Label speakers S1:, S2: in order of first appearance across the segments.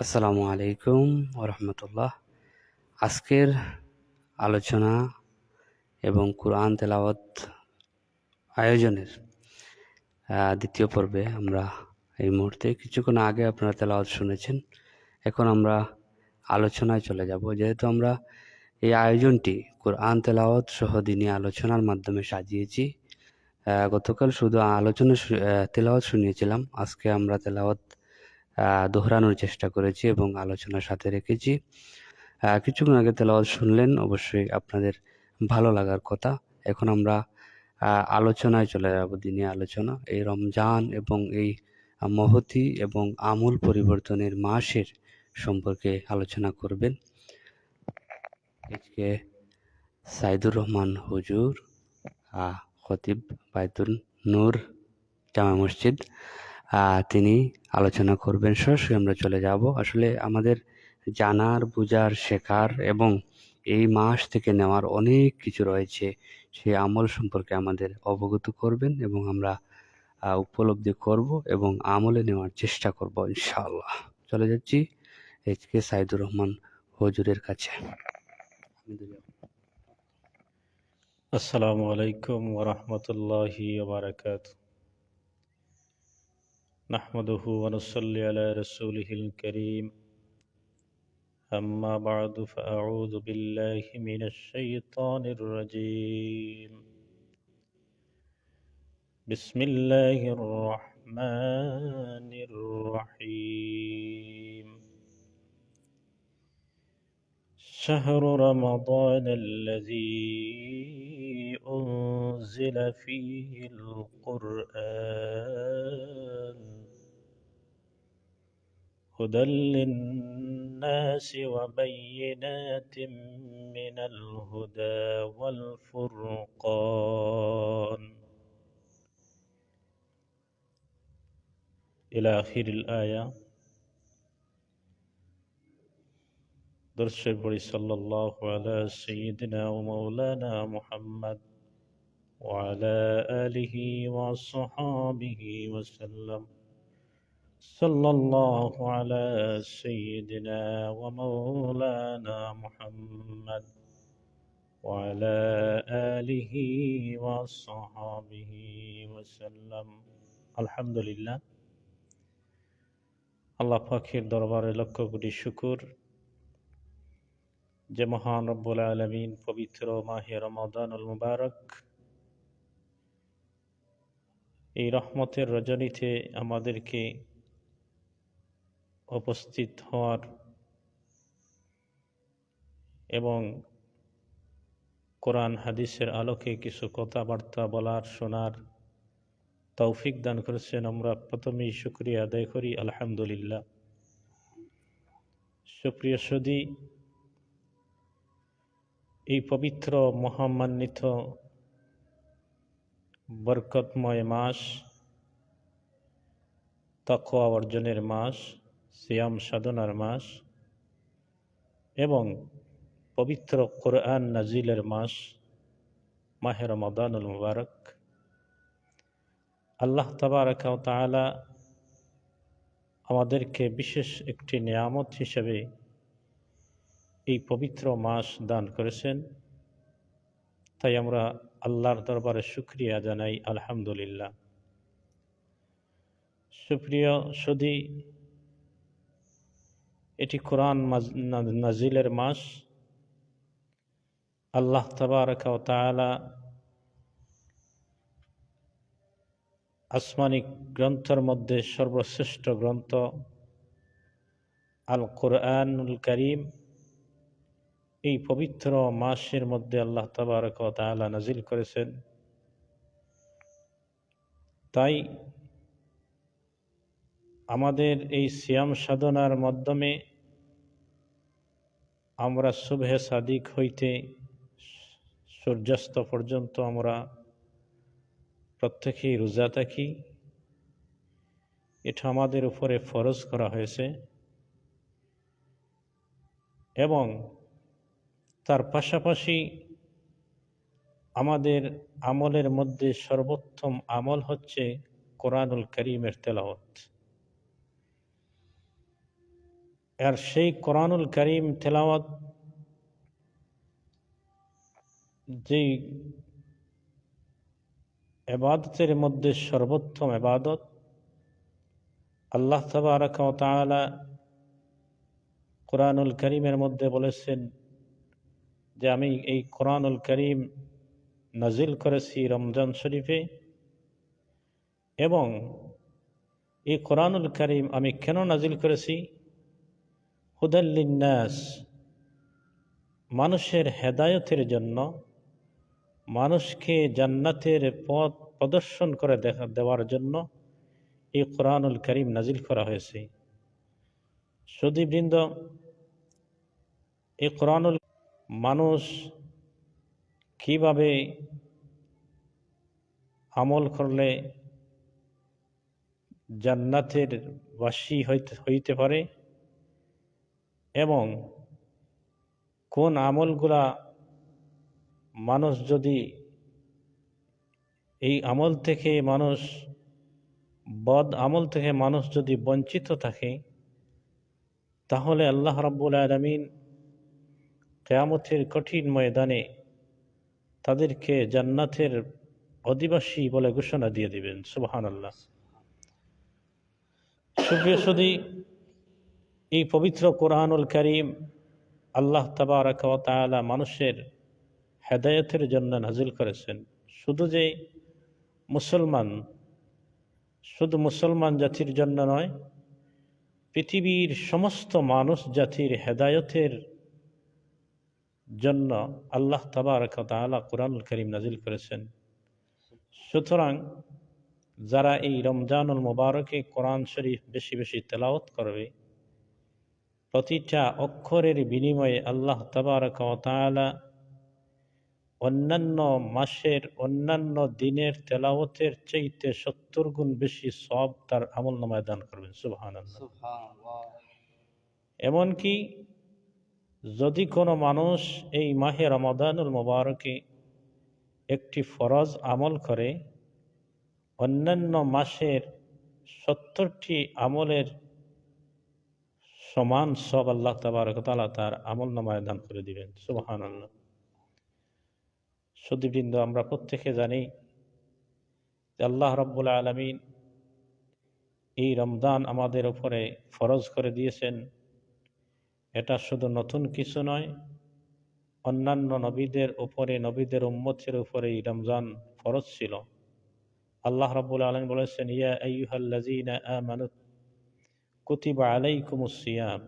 S1: আসসালামু আলাইকুম ওরহমতুল্লাহ। আজকের আলোচনা এবং কুরআন তেলাওয়াত আয়োজনের দ্বিতীয় পর্বে আমরা এই মুহূর্তে কিছুক্ষণ আগে আপনারা তেলাওয়াত শুনেছেন। এখন আমরা আলোচনায় চলে যাব। যেহেতু আমরা এই আয়োজনটি কুরআন তেলাওয়াত সহ দিনী আলোচনার মাধ্যমে সাজিয়েছি। গতকাল শুধু তেলাওয়াত শুনিয়েছিলাম, আজকে আমরা তেলাওয়াত দোহরানোর চেষ্টা করেছি এবং আলোচনার সাথে রেখেছি। কিছুক্ষণ আগে তেলাওয়াত শুনলেন, অবশ্যই আপনাদের ভালো লাগার কথা। এখন আমরা আলোচনায় চলে যাব, দিনী আলোচনা। এই রমজান এবং এই মহতি এবং আমূল পরিবর্তনের মাসের সম্পর্কে আলোচনা করবেন আজকে সাইদুর রহমান হুজুর, খতিব বাইতুল নূর জামে মসজিদ। তিনি আলোচনা করবেন। সরাসরি আমরা চলে যাব। আসলে আমাদের জানার, বুঝার, শেখার এবং এই মাস থেকে নেওয়ার অনেক কিছু রয়েছে। সেই আমল সম্পর্কে আমাদের অবগত করবেন এবং আমরা উপলব্ধি করব এবং আমলে নেওয়ার চেষ্টা করব ইনশাআল্লাহ। চলে যাচ্ছি এইচকে সাইদুর রহমান হুজুরের কাছে।
S2: আসসালামু আলাইকুম ওয়া রাহমাতুল্লাহি ওয়া বারাকাতুহু। নাহমাদুহু ওয়া নুসাল্লি আলা রাসূলিহিল কারীম। আম্মা বা'দু ফাআউযু বিল্লাহি মিনাশ শাইতানির রাজীম। বিসমিল্লাহির রাহমানির রাহিম। شهر رمضان الذي أنزل فيه القرآن هدى للناس وبينات من الهدى والفرقان إلى آخر الآية. درس بڑی صلی اللہ علی سیدنا و مولانا محمد وعلى آله وصحابه وسلم. صلى الله على سيدنا ومولانا محمد وعلى آله وصحابه وسلم. আলহামদুলিল্লাহ, আল্লাহ পাকের দরবারে লক্ষ কোটি শুকর যে মহান রব্বুল আলামিন পবিত্র মাহে রমাদানুল মুবারক এই রহমতের রজনীতে আমাদেরকে উপস্থিত হওয়ার এবং কোরআন হাদিসের আলোকে কিছু কথাবার্তা বলার, শোনার তৌফিক দান করেছেন। আমরা প্রথমেই শুকরিয়া আদায় করি আলহামদুলিল্লাহ। সুপ্রিয় সুধী, এই পবিত্র মহামান্বিত বরকতময় মাস, তাকওয়া অর্জনের মাস, সিয়াম সাধনার মাস এবং পবিত্র কোরআন নাজিলের মাস মাহে রমাদানুল মুবারক। আল্লাহ তাবারাকা ওয়া তাআলা আমাদেরকে বিশেষ একটি নিয়ামত হিসেবে এই পবিত্র মাস দান করেছেন। তাই আমরা আল্লাহর দরবারে শুকরিয়া জানাই আলহামদুলিল্লাহ। সুপ্রিয় সুধী, এটি কোরআন নাজিলের মাস। আল্লাহ তাবারাকা ওয়া তাআলা আসমানি গ্রন্থের মধ্যে সর্বশ্রেষ্ঠ গ্রন্থ আল কোরআনুল কারীম এই পবিত্র মাসের মধ্যে আল্লাহ তাবারাকা ওয়া তাআলা নাজিল করেছেন। তাই আমাদের এই সিয়াম সাধনার মাধ্যমে আমরা সুবহে সাদিক হইতে সূর্যাস্ত পর্যন্ত আমরা প্রত্যেকেই রোজা থাকি। এটা আমাদের উপরে ফরজ করা হয়েছে এবং তার পাশাপাশি আমাদের আমলের মধ্যে সর্বোত্তম আমল হচ্ছে কোরআনুল কারীমের তেলাওয়াত। আর সেই কোরআনুল কারীম তেলাওয়াত যেই ইবাদতের মধ্যে সর্বোত্তম ইবাদত, আল্লাহ তাবারাকা ওয়া তাআলা কোরআনুল কারীমের মধ্যে বলেছেন যে আমি এই কোরআনুল কারীম নাজিল করেছি রমজান শরীফে, এবং এই কোরআনুল কারীম আমি কেন নাজিল করেছি? হুদাল লিন্নাস, মানুষের হেদায়েতের জন্য, মানুষকে জান্নাতের পথ প্রদর্শন করে দেওয়ার জন্য এই কোরআনুল কারীম নাজিল করা হয়েছে। সুধীবৃন্দ, এই কোরআনুল মানুষ কিভাবে আমল করলে জান্নাতের বাসী হইতে পারে এবং কোন আমলগুলা মানুষ যদি এই আমল থেকে মানুষ বদ আমল থেকে মানুষ যদি বঞ্চিত থাকে, তাহলে আল্লাহ রাব্বুল আলামিন কিয়ামতের কঠিন ময়দানে তাদেরকে জান্নাতের অধিবাসী বলে ঘোষণা দিয়ে দিবেন। সুবহানাল্লাহ। সুপ্রিয় সুধী, এই পবিত্র কোরআনুল কারীম আল্লাহ তাবারাকা ওয়া তাআলা মানুষের হেদায়েতের জন্য নাজিল করেছেন। শুধু মুসলমান জাতির জন্য নয়, পৃথিবীর সমস্ত মানুষ জাতির হেদায়েতের জন্য আল্লাহ তাবারাকা ওয়া তাআলা কোরআনুল কারীম নাজিল করেছেন। সুতরাং যারা এই রমজানুল মুবারকে কোরআন শরীফ বেশি বেশি তেলাওয়াত করবে, প্রতিটা অক্ষরের বিনিময়ে আল্লাহ তাবারাকা ওয়া তাআলা অন্যান্য মাসের অন্যান্য দিনের তেলাওয়াতের চাইতে 70 গুণ বেশি সওয়াব তার আমলনামায় দান করবেন। সুবহানাল্লাহ। এমনকি যদি কোনো মানুষ এই মাহে রমাদানুল মুবারকে একটি ফরজ আমল করে, অন্যান্য মাসের 70টি আমলের সমান সব আল্লাহ তাবারাকা ওয়া তাআলা তার আমলনামায় দান করে দিবেন। সুবহানাল্লাহ। সুধীবৃন্দ, আমরা প্রত্যেকে জানি যে আল্লাহ রাব্বুল আলামিন এই রমজান আমাদের উপরে ফরজ করে দিয়েছেন। এটা শুধু নতুন কিছু নয়, অন্যান্য নবীদের উপরে, নবীদের উম্মতের উপরে এই রমজান ফরজ ছিল। আল্লাহ রাব্বুল আলামিন বলেছেন, ইয়া আইয়ুহাল্লাযীনা আমানু কুতিবা আলাইকুমুস সিয়াম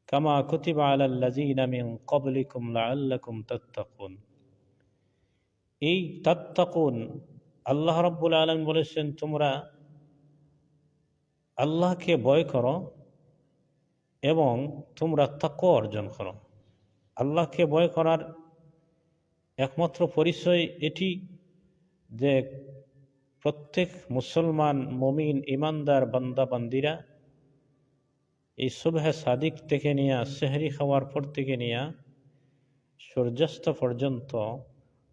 S2: কামা কুতিবা আলাল্লাযীনা মিন ক্বাবলিকুম লাআল্লাকুম তাত্তাকুন। এই তাত্তাকুন, আল্লাহ রাব্বুল আলামিন বলেছেন তোমরা আল্লাহকে ভয় করো এবং তোমরা তাকওয়া অর্জন করো। আল্লাহকে ভয় করার একমাত্র পরিচয় এটি যে প্রত্যেক মুসলমান মুমিন ইমানদার বান্দা বান্দিরা এই সুবহে সাদিক থেকে নিয়ে সেহরি খাওয়ার পর থেকে নিয়ে সূর্যাস্ত পর্যন্ত,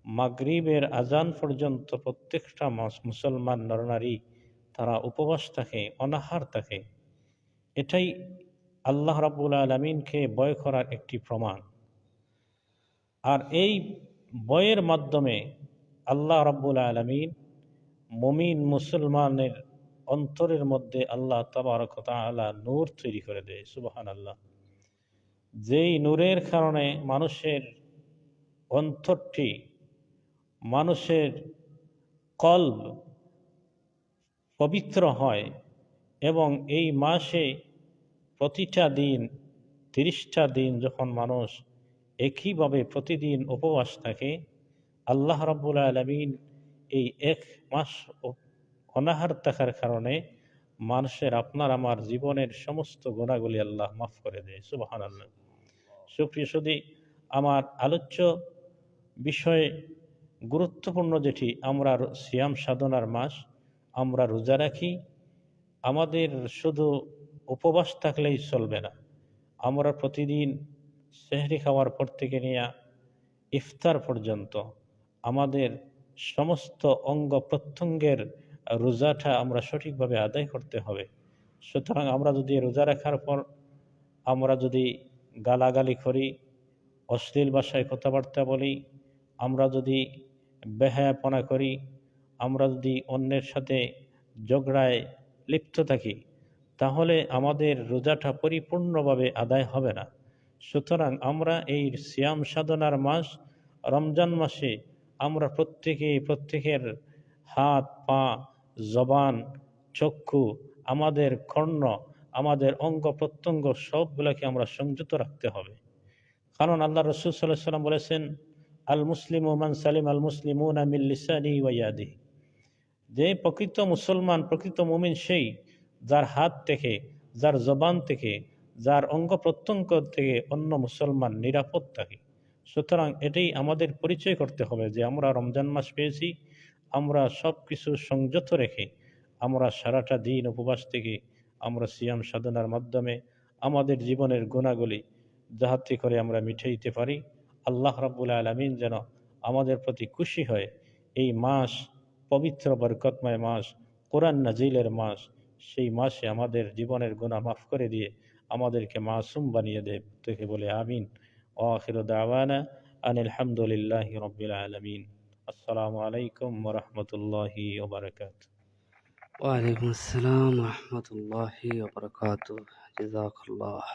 S2: মাগরিবের আজান পর্যন্ত প্রত্যেকটা মুসলমান নরনারী তারা উপবাস থাকে, অনাহার থাকে। এটাই আল্লাহ রাব্বুল আলামিনকে ভয় করার একটি প্রমাণ। আর এই ভয়ের মাধ্যমে আল্লাহ রাব্বুল আলামিন মুমিন মুসলমানের অন্তরের মধ্যে আল্লাহ তাবারক ওয়া তাআলা নূর তৈরি করে দেয়। সুবহানাল্লাহ। যেই নূরের কারণে মানুষের অন্তরটি, মানুষের কলব পবিত্র হয় এবং এই মাসে প্রতিটা দিন 30টা দিন যখন মানুষ একইভাবে প্রতিদিন উপবাস থাকে, আল্লাহ রাব্বুল আলামিন এই এক মাস অনাহার থাকার কারণে মানুষের আপনার আমার জীবনের সমস্ত গুনাহগুলি আল্লাহ মাফ করে দেয়। সুবহানাল্লাহ। সুপ্রিয় সুধী, আমার আলোচ্য বিষয়ে গুরুত্বপূর্ণ যেটি, আমরা সিয়াম সাধনার মাস, আমরা রোজা রাখি। আমাদের শুধু উপবাস থাকলেই চলবে না, আমরা প্রতিদিন সেহরি খাওয়ার পর থেকে নিয়ে ইফতার পর্যন্ত আমাদের সমস্ত অঙ্গ প্রত্যঙ্গের রোজাটা আমরা সঠিকভাবে আদায় করতে হবে। সুতরাং আমরা যদি রোজা রাখার পর আমরা যদি গালাগালি করি, অশ্লীল ভাষায় কথাবার্তা বলি, আমরা যদি বেহায়াপনা করি, আমরা যদি অন্যের সাথে ঝগড়ায় লিপ্ত থাকি, তাহলে আমাদের রোজাটা পরিপূর্ণভাবে আদায় হবে না। সুতরাং আমরা এই সিয়াম সাধনার মাস রমজান মাসে আমরা প্রত্যেকের হাত পা, জবান, চক্ষু, আমাদের কর্ণ, আমাদের অঙ্গ প্রত্যঙ্গ সবগুলোকে আমরা সংযত রাখতে হবে। কারণ আল্লাহ রসুল সাল্লাল্লাহু আলাইহি ওয়াসাল্লাম বলেছেন, আল মুসলিমু মান সালিম আল মুসলিমুনা মিন লিসানিহি ওয়া ইয়াদিহি, যে প্রকৃত মুসলমান, প্রকৃত মুমিন সেই যার হাত থেকে, যার জবান থেকে, যার অঙ্গ প্রত্যঙ্গ থেকে অন্য মুসলমান নিরাপদ থাকে। সুতরাং এটাই আমাদের পরিচয় করতে হবে যে আমরা রমজান মাস পেয়েছি, আমরা সব কিছু সংযত রেখে আমরা সারাটা দিন উপবাস থেকে আমরা সিয়াম সাধনার মাধ্যমে আমাদের জীবনের গুণাগুলি যাহাতে করে আমরা মিটাইতে পারি। আল্লাহ রাব্বুল আলামিন যেন আমাদের প্রতি খুশি হয়। এই মাস পবিত্র বরকতময় মাস, কোরআন নাজিলের মাস, সেই মাসে আমাদের জীবনের গুনাহ মাফ করে দিয়ে আমাদেরকে মাসুম বানিয়ে দেয় থেকে বলে আমিন। ওয়া আখিরু দাওয়ানা আনিল হামদুলিল্লাহি রাব্বিল আলামিন। আসসালামু আলাইকুম ওয়া রাহমাতুল্লাহি ওয়া বারাকাতুহু।
S1: ওয়ালাইকুম আসসালাম রহমতুল্লাহি ওবরাকাতু। জাযাকাল্লাহ।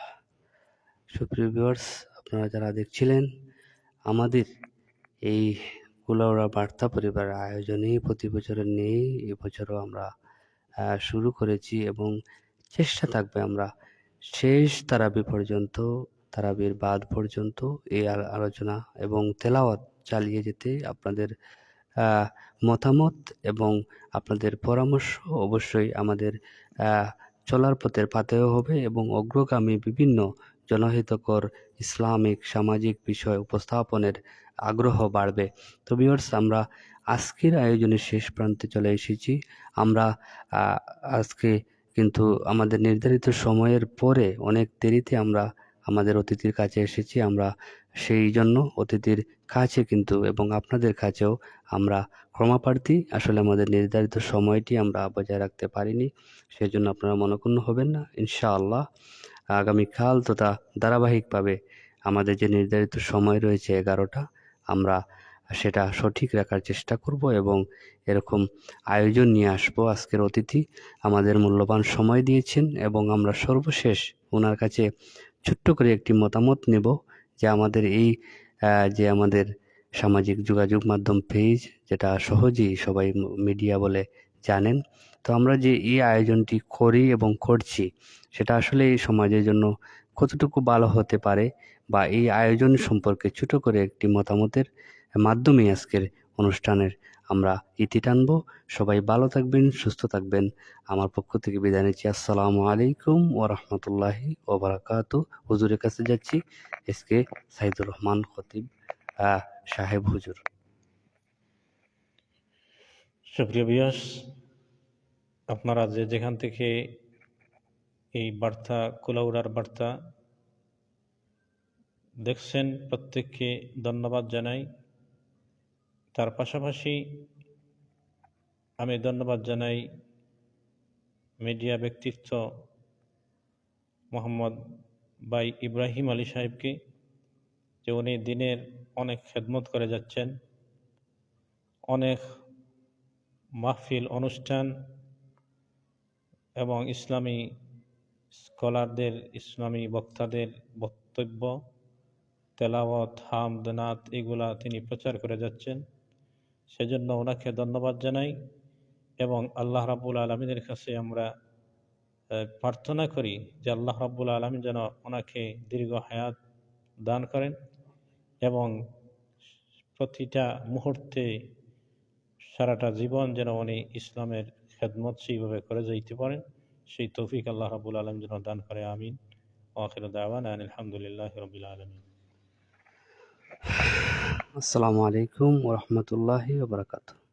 S1: সুপ্রিয় ভিউয়ার্স, আপনারা যারা দেখছিলেন আমাদের এই কুলাউড়া বার্তা পরিবারের আয়োজনে প্রতি বছরের নেই এবছরও আমরা শুরু করেছি এবং চেষ্টা থাকবে আমরা শেষ তারাবি পর্যন্ত, তারাবির বাদ পর্যন্ত এই আলোচনা এবং তেলাওয়াত চালিয়ে যেতে। আপনাদের মতামত এবং আপনাদের পরামর্শ অবশ্যই আমাদের চলার পথের পাথেয় হবে এবং অগ্রগামী বিভিন্ন জনহিতকর ইসলামিক সামাজিক বিষয় উপস্থাপনের আগ্রহ বাড়বে। তো ভিউয়ার্স, আমরা আজকের আয়োজনের শেষ প্রান্তে চলে এসেছি। আমরা আজকে কিন্তু আমাদের নির্ধারিত সময়ের পরে অনেক দেরিতে আমরা আমাদের অতিথির কাছে এসেছি। আমরা সেই জন্য অতিথির কাছে কিন্তু এবং আপনাদের কাছেও আমরা ক্ষমাপ্রার্থী। আসলে আমাদের নির্ধারিত সময়টি আমরা বজায় রাখতে পারিনি, সেজন্য আপনারা মনোক্ষুণ্ণ হবেন না। ইনশাআল্লাহ আগামীকাল তথা ধারাবাহিকভাবে আমাদের যে নির্ধারিত সময় রয়েছে 11টা, আমরা সেটা সঠিক রাখার চেষ্টা করব এবং এরকম আয়োজন নিয়ে আসবো। আজকের অতিথি আমাদের মূল্যবান সময় দিয়েছেন এবং আমরা সর্বশেষ ওনার কাছে ছোট্ট করে একটি মতামত নেব যে আমাদের এই যে আমাদের সামাজিক যোগাযোগ মাধ্যম পেজ, যেটা সহজেই সবাই মিডিয়া বলে জানেন, তো আমরা যে এই আয়োজনটি করি এবং করছি সেটা আসলে এই সমাজের জন্য কতটুকু ভালো হতে পারে বা এই আয়োজন সম্পর্কে ছোট করে একটি মতামতের মাধ্যমে আজকের অনুষ্ঠানের আমরা ইতি টানব। সবাই ভালো থাকবেন, সুস্থ থাকবেন। আমার পক্ষ থেকে বিদায় নিচ্ছি। আসসালামু আলাইকুম ওয়া রাহমাতুল্লাহি ওয়া বারাকাতুহু। হুজুরের কাছে যাচ্ছি, এসকে সাইদুর রহমান খতিব সাহেব হুজুর।
S2: সুপ্রিয় ভিউয়ার্স, আপনারা যেখান থেকে এই বার্তা, কুলাউড়ার বার্তা দেখছেন, প্রত্যেককে ধন্যবাদ জানাই। তার পাশাপাশি আমি ধন্যবাদ জানাই মিডিয়া ব্যক্তিত্ব মোহাম্মদ ভাই ইব্রাহিম আলী সাহেবকে, যে উনি দিনের অনেক খেদমত করে যাচ্ছেন। অনেক মাহফিল, অনুষ্ঠান এবং ইসলামী স্কলারদের, ইসলামী বক্তাদের বক্তব্য, তেলাওয়াত, হামদ, নাত এগুলা তিনি প্রচার করে যাচ্ছেন। সেজন্য ওনাকে ধন্যবাদ জানাই এবং আল্লাহ রাব্বুল আলামিনের কাছে আমরা প্রার্থনা করি যে আল্লাহ রাব্বুল আলামিন যেন ওনাকে দীর্ঘ হায়াত দান করেন এবং প্রতিটা মুহূর্তে সারাটা জীবন যেন উনি ইসলামের খেদমত সেইভাবে করে যাইতে পারেন, সেই তৌফিক আল্লাহ রাব্বুল আলামিন যেন দান করে। আমিন। আখিরু দাওয়ানা আনিল হামদুলিল্লাহি রাব্বিল আলামিন।
S1: আসসালামু আলাইকুম ওয়া রাহমাতুল্লাহি ওয়া বারাকাতুহু।